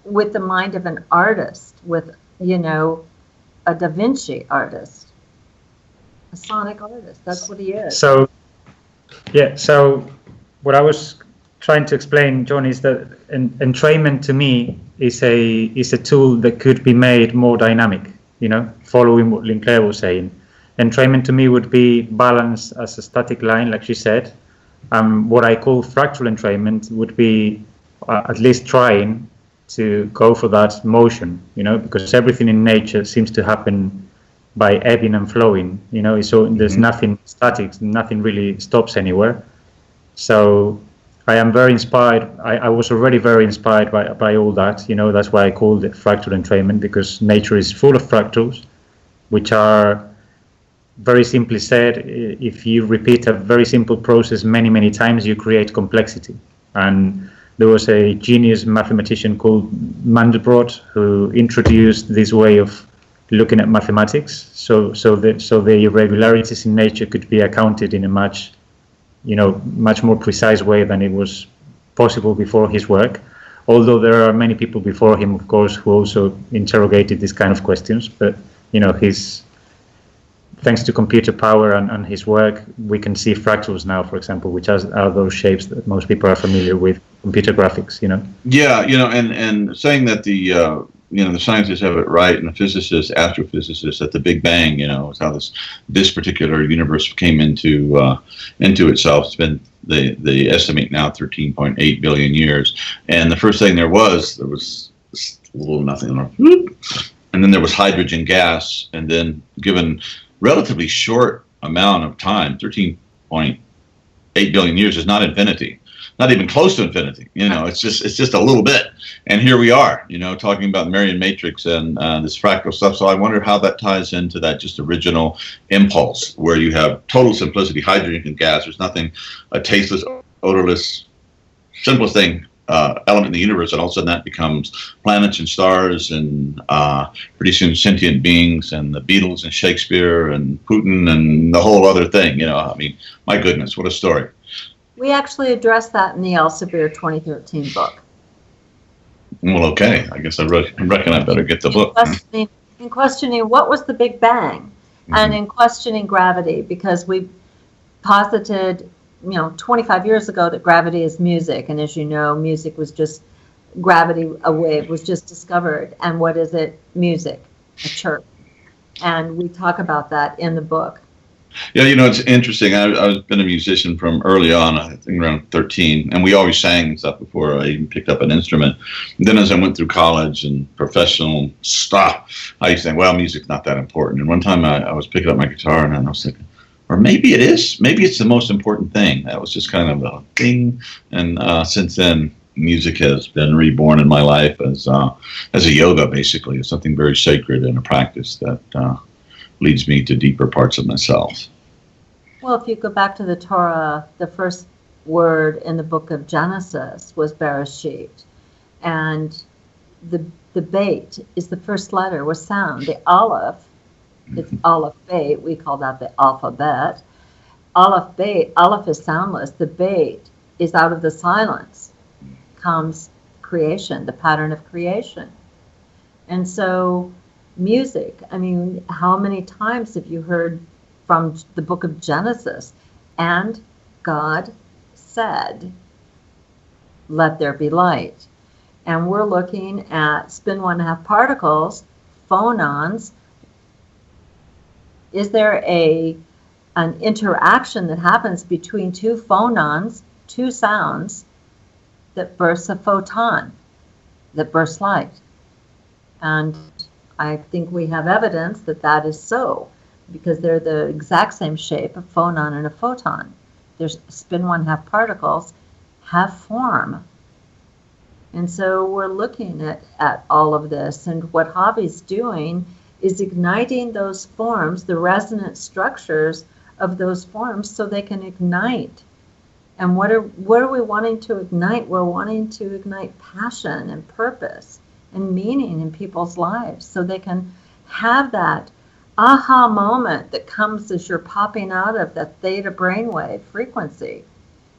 with the mind of an artist, with, a Da Vinci artist, a sonic artist. That's what he is. So what I was trying to explain, John, is that entrainment to me is a tool that could be made more dynamic, following what Lynnclaire was saying. Entrainment to me would be balanced as a static line, like she said. What I call fractal entrainment would be at least trying to go for that motion, because everything in nature seems to happen by ebbing and flowing, so there's nothing static, nothing really stops anywhere. So I am very inspired. I was already very inspired by all that, that's why I called it fractal entrainment, because nature is full of fractals, which are, very simply said, if you repeat a very simple process many, many times, you create complexity. And there was a genius mathematician called Mandelbrot who introduced this way of looking at mathematics, so the irregularities in nature could be accounted in a much more precise way than it was possible before his work. Although there are many people before him, of course, who also interrogated these kind of questions, but thanks to computer power and his work, we can see fractals now, for example, which are those shapes that most people are familiar with, computer graphics, Yeah, and saying that the scientists have it right, and the physicists, astrophysicists, that the Big Bang, is how this particular universe came into itself. It's been, they estimate now 13.8 billion years, and the first thing there was a little nothing, and then there was hydrogen gas, and then given relatively short amount of time, 13.8 billion years is not infinity, not even close to infinity. It's just a little bit, and here we are, talking about Mereon Matrix and this fractal stuff. So I wonder how that ties into that just original impulse, where you have total simplicity, hydrogen gas. There's nothing, a tasteless, odorless, simplest thing. Element in the universe, and all of a sudden that becomes planets and stars, and pretty soon sentient beings, and the Beatles and Shakespeare and Putin and the whole other thing. My goodness, what a story. We actually addressed that in the Elsevier 2013 book. Well, okay, I guess I reckon I better get the book. In questioning what was the Big Bang, and in questioning gravity, because we posited 25 years ago that gravity is music, and as you know, music was just gravity, a wave was just discovered. And what is it? Music, a chirp. And we talk about that in the book. Yeah, it's interesting. I've been a musician from early on, I think around 13, and we always sang and stuff before I even picked up an instrument. And then as I went through college and professional stuff, I used to think, well, music's not that important. And one time I was picking up my guitar, and I was thinking, or maybe it is. Maybe it's the most important thing. That was just kind of a thing. And since then, music has been reborn in my life as a yoga, basically. It's something very sacred and a practice that leads me to deeper parts of myself. Well, if you go back to the Torah, the first word in the book of Genesis was Bereshit. And the bait is the first letter, was sound. The Aleph, it's Aleph Beit, we call that the alphabet. Aleph Beit, Aleph is soundless. The Beit is out of the silence comes creation, the pattern of creation. And so music, how many times have you heard from the book of Genesis? And God said, let there be light. And we're looking at spin 1.5 particles, phonons. Is there an interaction that happens between two phonons, two sounds, that bursts a photon, that bursts light? And I think we have evidence that that is so, because they're the exact same shape, a phonon and a photon. There's spin 1.5 particles have form. And so we're looking at all of this, and what Javi's doing is igniting those forms, the resonant structures of those forms, so they can ignite. And what are we wanting to ignite? We're wanting to ignite passion and purpose and meaning in people's lives, so they can have that aha moment that comes as you're popping out of that theta brainwave frequency,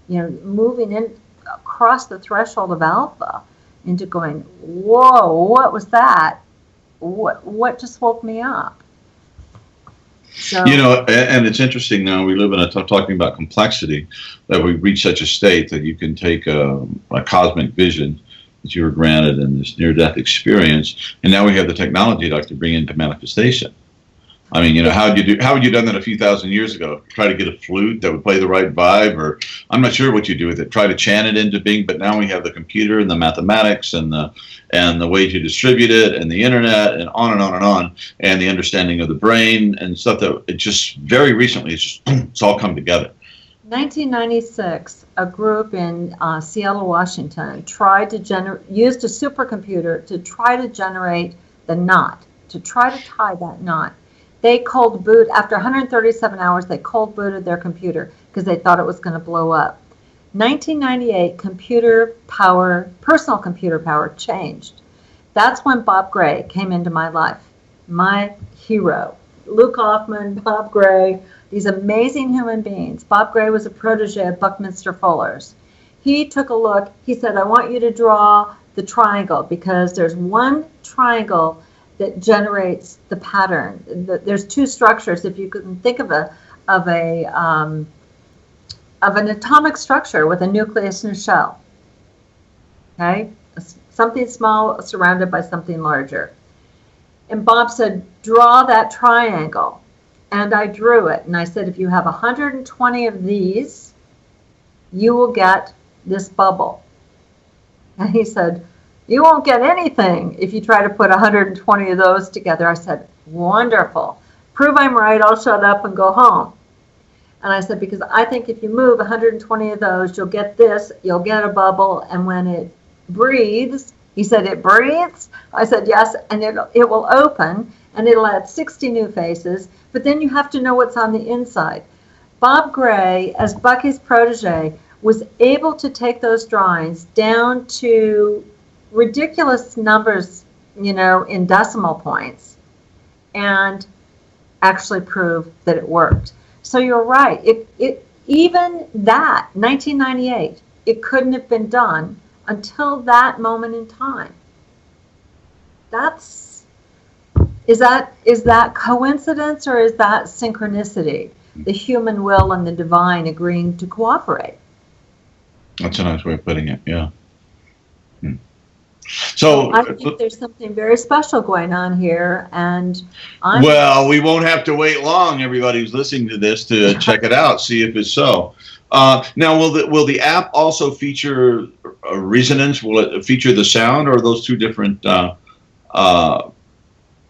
moving in across the threshold of alpha into going, whoa, what was that? What just woke me up? So, and it's interesting now, we live in talking about complexity, that we reach such a state that you can take a cosmic vision that you were granted in this near-death experience, and now we have the technology to bring into manifestation. I mean, you know, how would you done that a few thousand years ago? Try to get a flute that would play the right vibe, or I'm not sure what you do with it. Try to chant it into being, but now we have the computer and the mathematics and the way to distribute it and the internet and on and on and on, and the understanding of the brain and stuff that it just very recently it's all come together. 1996, a group in Seattle, Washington, tried to used a supercomputer to try to generate the knot, to try to tie that knot. They cold boot, after 137 hours, they cold booted their computer because they thought it was going to blow up. 1998, personal computer power changed. That's when Bob Gray came into my life, my hero. Luke Hoffman, Bob Gray, these amazing human beings. Bob Gray was a protege of Buckminster Fuller's. He took a look, he said, I want you to draw the triangle because there's one triangle that generates the pattern. There's two structures. If you can think of an atomic structure with a nucleus and a shell, okay, something small surrounded by something larger. And Bob said, draw that triangle, and I drew it. And I said, if you have 120 of these, you will get this bubble. And he said, you won't get anything if you try to put 120 of those together. I said, wonderful. Prove I'm right, I'll shut up and go home. And I said, because I think if you move 120 of those, you'll get this, you'll get a bubble, and when it breathes, he said, it breathes? I said, yes, and it will open, and it'll add 60 new faces, but then you have to know what's on the inside. Bob Gray, as Bucky's protege, was able to take those drawings down to ridiculous numbers, you know, in decimal points, and actually prove that it worked. So you're right. Even that, 1998, it couldn't have been done until that moment in time. Is that coincidence, or is that synchronicity? The human will and the divine agreeing to cooperate. That's a nice way of putting it, yeah. So I think there's something very special going on here, and well, we won't have to wait long, everybody who's listening to this, to check it out, see if it's so. Now, will the app also feature resonance? Will it feature the sound, or are those two different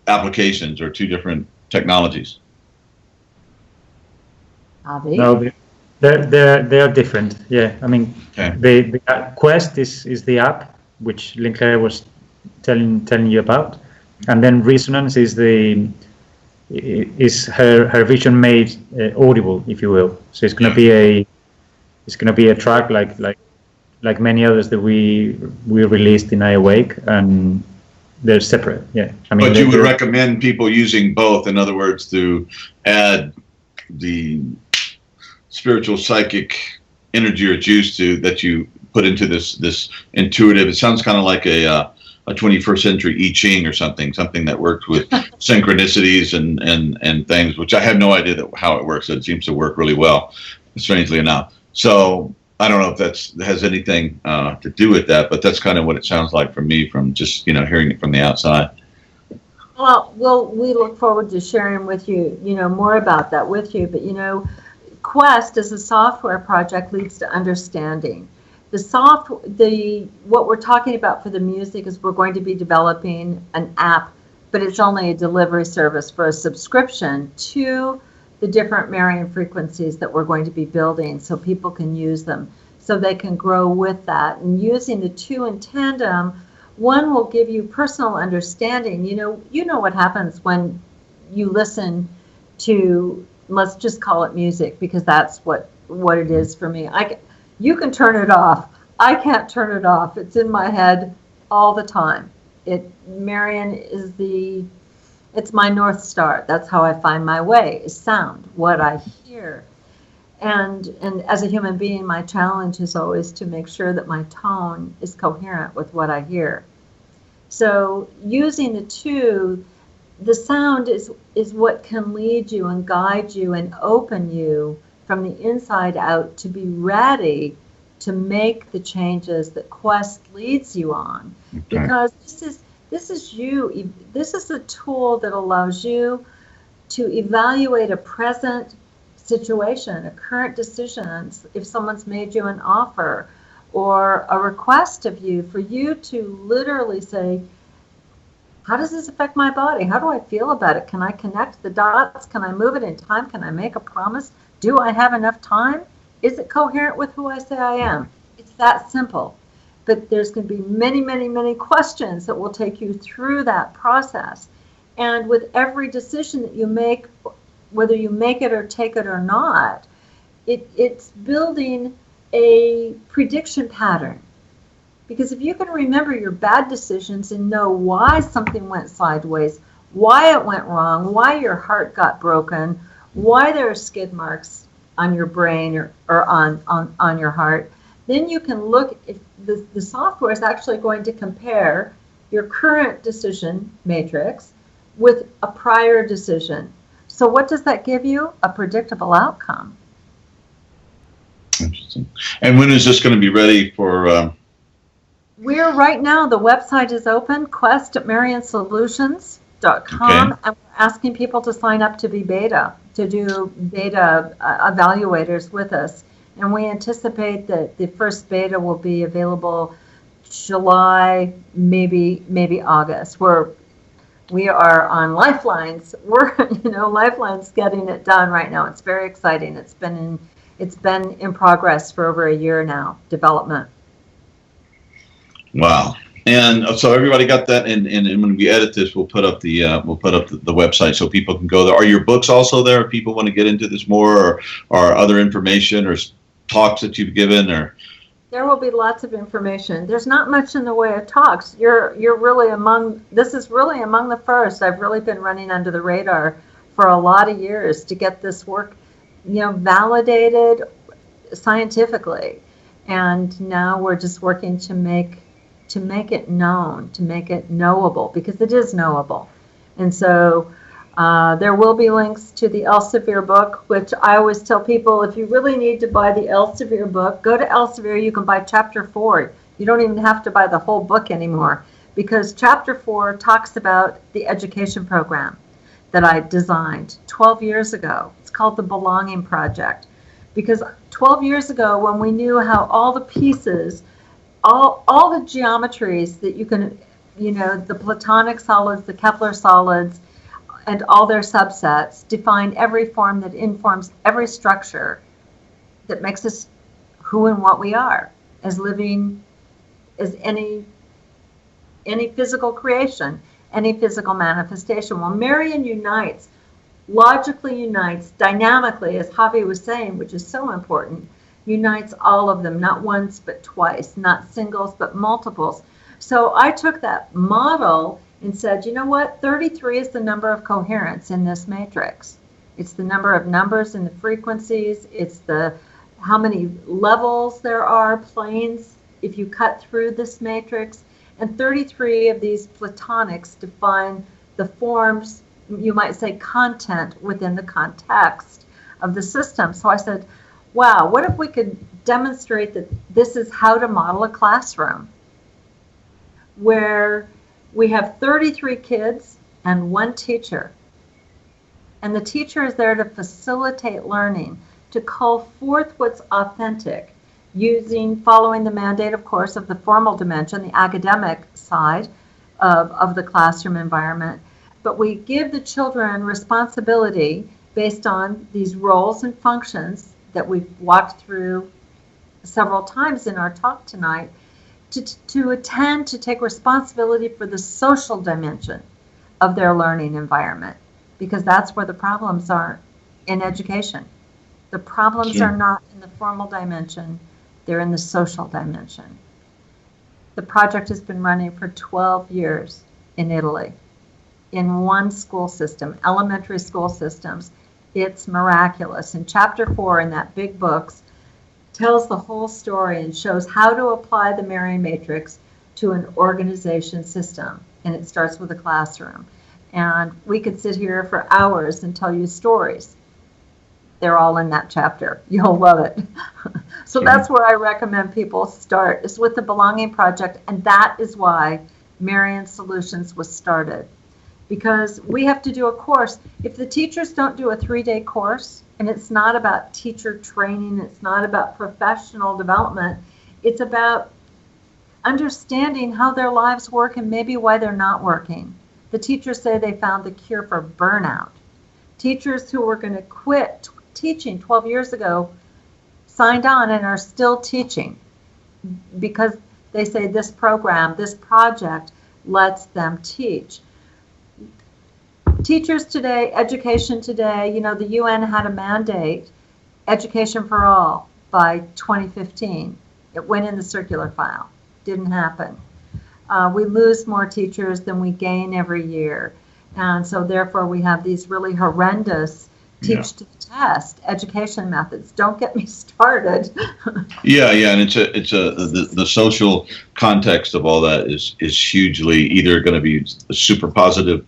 applications or two different technologies? Javi? No, they're different. Yeah, I mean, okay. The Quest is the app which Lynnclaire was telling you about, and then Resonance is her vision made audible, if you will. So it's going to be a track like many others that we released in I Awake, and they're separate. Yeah, I mean. But you would recommend people using both, in other words, to add the spiritual psychic energy or juice that you put into this intuitive. It sounds kind of like a 21st century I Ching or something that works with synchronicities and things, which I have no idea how it works. It seems to work really well, strangely enough. So I don't know if that has anything to do with that, but that's kind of what it sounds like for me from just hearing it from the outside. Well, we look forward to sharing with you, more about that with you. But Quest as a software project leads to understanding. What we're talking about for the music is we're going to be developing an app, but it's only a delivery service for a subscription to the different Marian frequencies that we're going to be building, so people can use them, so they can grow with that. And using the two in tandem, one will give you personal understanding. You know what happens when you listen to, let's just call it music, because that's what it is for me. You can turn it off. I can't turn it off. It's in my head all the time. Marion is it's my North Star. That's how I find my way, is sound, what I hear. And as a human being, my challenge is always to make sure that my tone is coherent with what I hear. So using the two, the sound is what can lead you and guide you and open you from the inside out to be ready to make the changes that Quest leads you on. Okay. Because this is a tool that allows you to evaluate a present situation, a current decision, if someone's made you an offer or a request of you, for you to literally say, how does this affect my body? How do I feel about it? Can I connect the dots? Can I move it in time? Can I make a promise? Do I have enough time? Is it coherent with who I say I am? It's that simple. But there's going to be many, many, many questions that will take you through that process. And with every decision that you make, whether you make it or take it or not, it's building a prediction pattern. Because if you can remember your bad decisions and know why something went sideways, why it went wrong, why your heart got broken, why there are skid marks on your brain or on your heart, then you can look, if the software is actually going to compare your current decision matrix with a prior decision. So what does that give you? A predictable outcome. Interesting. And when is this going to be ready for... We're right now, the website is open, quest@marionsolutions.com, Okay. and we're asking people to sign up to be beta, to do beta evaluators with us. And we anticipate that the first beta will be available July, maybe August. We are on lifelines. Lifeline's getting it done right now. It's very exciting. It's been in progress for over a year now, development. Wow. And so everybody got that, and when we edit this, we'll put up the website so people can go there. Are your books also there if people want to get into this more, or other information or talks that you've given? Or there will be lots of information. There's not much in the way of talks. This is really among the first. I've really been running under the radar for a lot of years to get this work, validated scientifically. And now we're just working to make it known, to make it knowable, because it is knowable. And so there will be links to the Elsevier book, which I always tell people, if you really need to buy the Elsevier book, go to Elsevier. You can buy chapter 4. You don't even have to buy the whole book anymore, because chapter 4 talks about the education program that I designed 12 years ago. It's called the Belonging Project, because 12 years ago, when we knew how all the pieces, all the geometries that you can, the Platonic solids, the Kepler solids, and all their subsets define every form that informs every structure that makes us who and what we are as living, as any physical creation, any physical manifestation. Well, Marion logically unites, dynamically, as Javi was saying, which is so important, unites all of them, not once but twice, not singles but multiples. So I took that model and said, you know what, 33 is the number of coherence in this matrix. It's the number of numbers in the frequencies. It's how many levels there are, planes, if you cut through this matrix. And 33 of these Platonics define the forms, you might say content, within the context of the system. So I said, wow, what if we could demonstrate that this is how to model a classroom, where we have 33 kids and one teacher. And the teacher is there to facilitate learning, to call forth what's authentic, following the mandate, of course, of the formal dimension, the academic side of the classroom environment. But we give the children responsibility based on these roles and functions that we've walked through several times in our talk tonight, to attend to take responsibility for the social dimension of their learning environment, because that's where the problems are in education. The problems are not in the formal dimension, they're in the social dimension. The project has been running for 12 years in Italy, in one school system, elementary school systems. It's miraculous. And chapter 4 in that big book tells the whole story and shows how to apply the Mereon Matrix to an organization system. And it starts with a classroom. And we could sit here for hours and tell you stories. they're all in that chapter. You'll love it. So that's where I recommend people start, is with the Belonging Project, and that is why Marion Solutions was started. Because we have to do a course. If the teachers don't do a 3-day course, and it's not about teacher training, it's not about professional development, it's about understanding how their lives work and maybe why they're not working. The teachers say they found the cure for burnout. Teachers who were going to quit teaching 12 years ago signed on and are still teaching because they say this program, this project lets them teach. Teachers today, education today, you know, the UN had a mandate, education for all, by 2015. It went in the circular file. Didn't happen. We lose more teachers than we gain every year. And so therefore we have these really horrendous teach to the test education methods. Don't get me started. And the social context of all that is hugely either going to be super positive,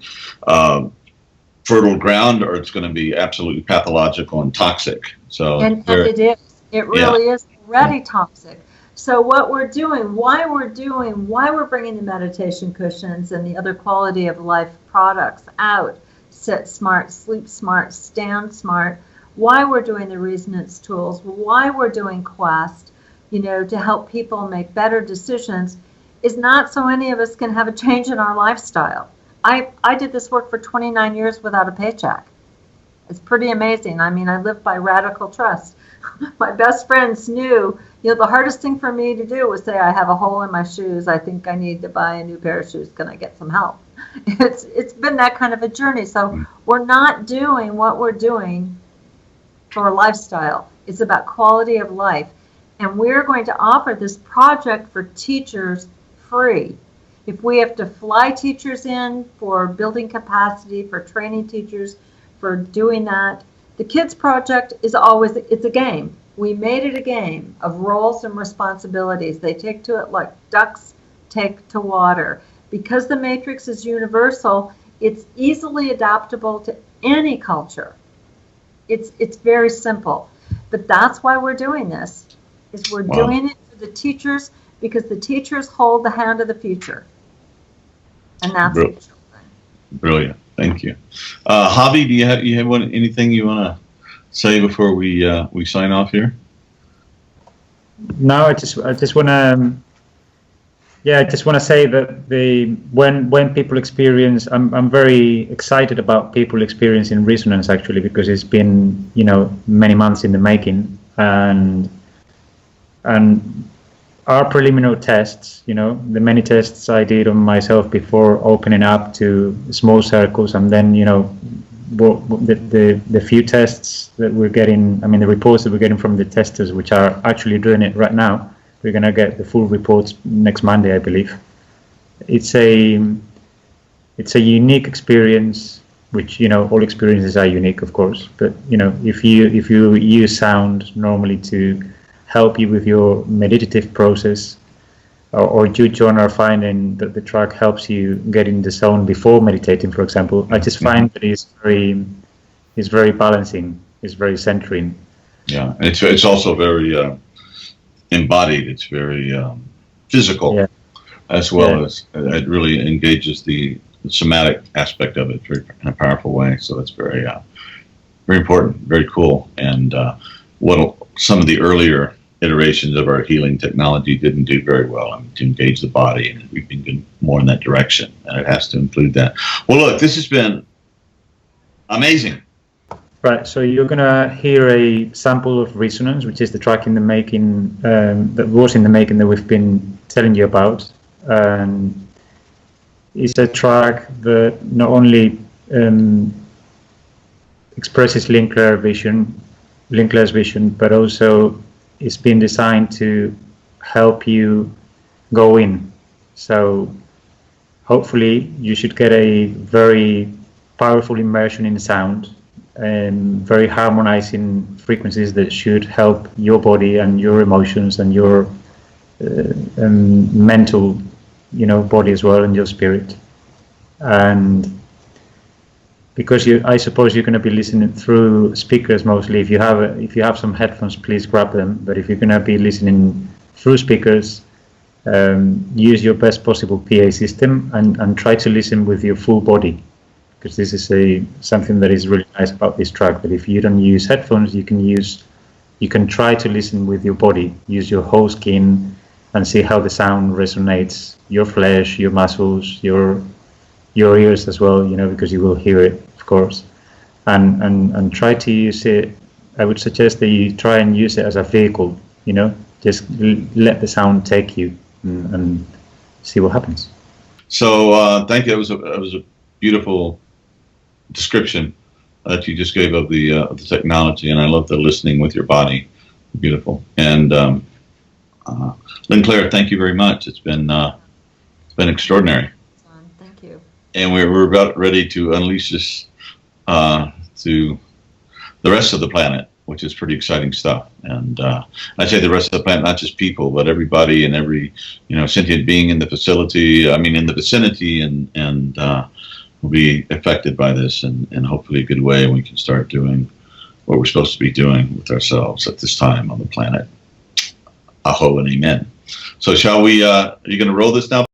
fertile ground, or it's going to be absolutely pathological and toxic. So and it is. It really is already toxic. So what we're doing, why we're bringing the meditation cushions and the other quality of life products out, Sit Smart, Sleep Smart, Stand Smart, why we're doing the resonance tools, why we're doing Quest, you know, to help people make better decisions, is not so any of us can have a change in our lifestyle. I did this work for 29 years without a paycheck. It's pretty amazing. I mean, I live by radical trust. My best friends knew, you know, the hardest thing for me to do was say, I have a hole in my shoes. I think I need to buy a new pair of shoes. Can I get some help? It's been that kind of a journey. So we're not doing what we're doing for a lifestyle. It's about quality of life. And we're going to offer this project for teachers free. If we have to fly teachers in for building capacity, for training teachers, for doing that, the Kids Project is always, it's a game. We made it a game of roles and responsibilities. They take to it like ducks take to water. Because the matrix is universal, it's easily adaptable to any culture. It's very simple. But that's why we're doing this, is we're doing it for the teachers, because the teachers hold the hand of the future. And that's the children. Brilliant. Thank you. Javi, do you have anything you want to say before we sign off here? No, I just want to say that when people experience, I'm very excited about people experiencing resonance, actually, because it's been, you know, many months in the making, and our preliminary tests, you know, the many tests I did on myself before opening up to small circles, and then, you know, the few tests that we're getting, I mean, the reports that we're getting from the testers, which are actually doing it right now. We're going to get the full reports next Monday, I believe. It's a unique experience, which, you know, all experiences are unique, of course. But, you know, if you use sound normally to help you with your meditative process, or you, John, are finding that the track helps you get in the zone before meditating, for example, I just find that it's very balancing, it's very centering. Yeah, it's also very embodied. It's very physical, as well as it really engages the somatic aspect of it in a powerful way. So that's very important, very cool. And what some of the earlier iterations of our healing technology didn't do very well. I mean, to engage the body, and we've been going more in that direction, and it has to include that. Well, look, this has been amazing. Right, so you're going to hear a sample of Resonance, which is the track in the making, that was in the making that we've been telling you about. And it's a track that not only expresses Lynnclare's vision, but also it's been designed to help you go in. So hopefully you should get a very powerful immersion in sound, and very harmonizing frequencies that should help your body and your emotions and your mental, you know, body as well, and your spirit. And because I suppose you're going to be listening through speakers mostly. If you have some headphones, please grab them. But if you're going to be listening through speakers, use your best possible PA system and try to listen with your full body, because this is something that is really nice about this track. That if you don't use headphones, you can try to listen with your body, use your whole skin, and see how the sound resonates, your flesh, your muscles, your ears as well, because you will hear it, of course, and try to use it. I would suggest that you try and use it as a vehicle, just let the sound take you and see what happens. So thank you. It was a beautiful description that you just gave of the technology, and I love the listening with your body. Beautiful. And Lynnclaire, thank you very much. It's been extraordinary. Thank you. And we're about ready to unleash this to the rest of the planet, which is pretty exciting stuff. And I say the rest of the planet, not just people, but everybody and every sentient being in the facility. I mean, in the vicinity, and will be affected by this, and hopefully a good way. And we can start doing what we're supposed to be doing with ourselves at this time on the planet. Aho and amen. So shall we? Are you going to roll this now?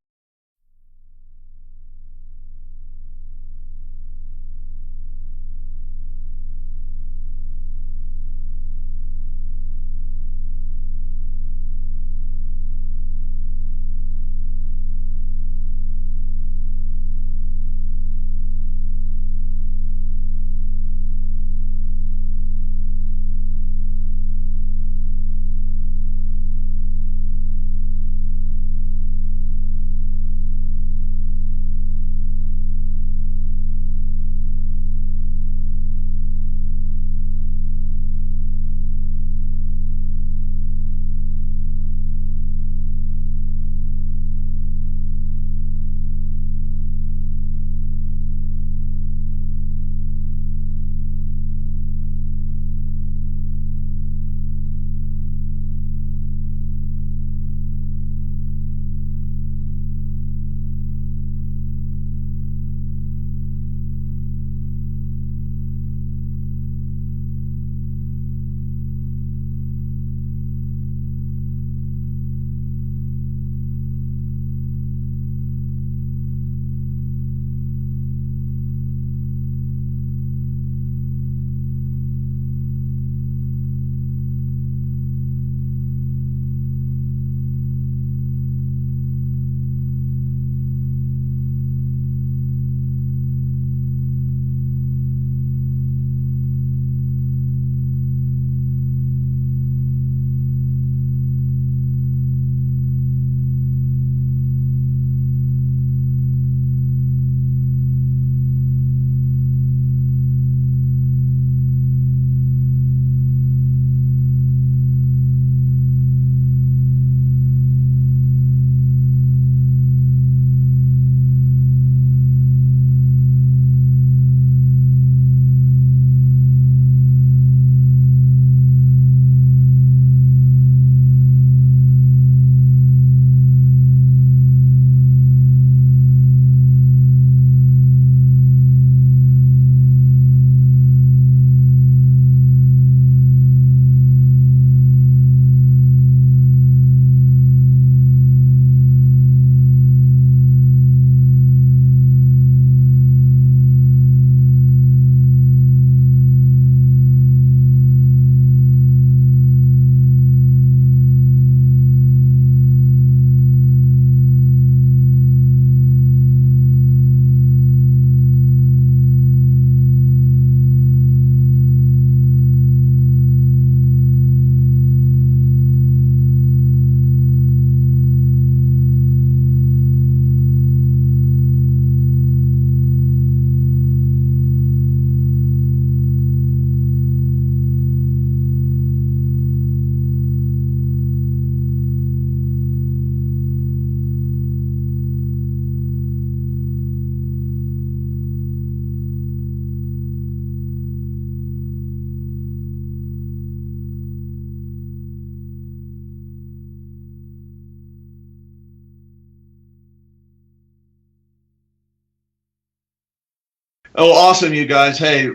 Oh, awesome, you guys. Hey,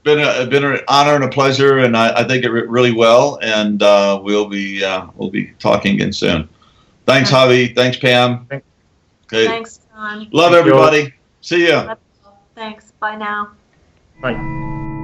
been an honor and a pleasure, and I think it went really well. And we'll be talking again soon. Thanks, Javi. Thanks, Pam. Okay. Thanks, John. Love everybody. See ya. Thanks. Bye now. Bye.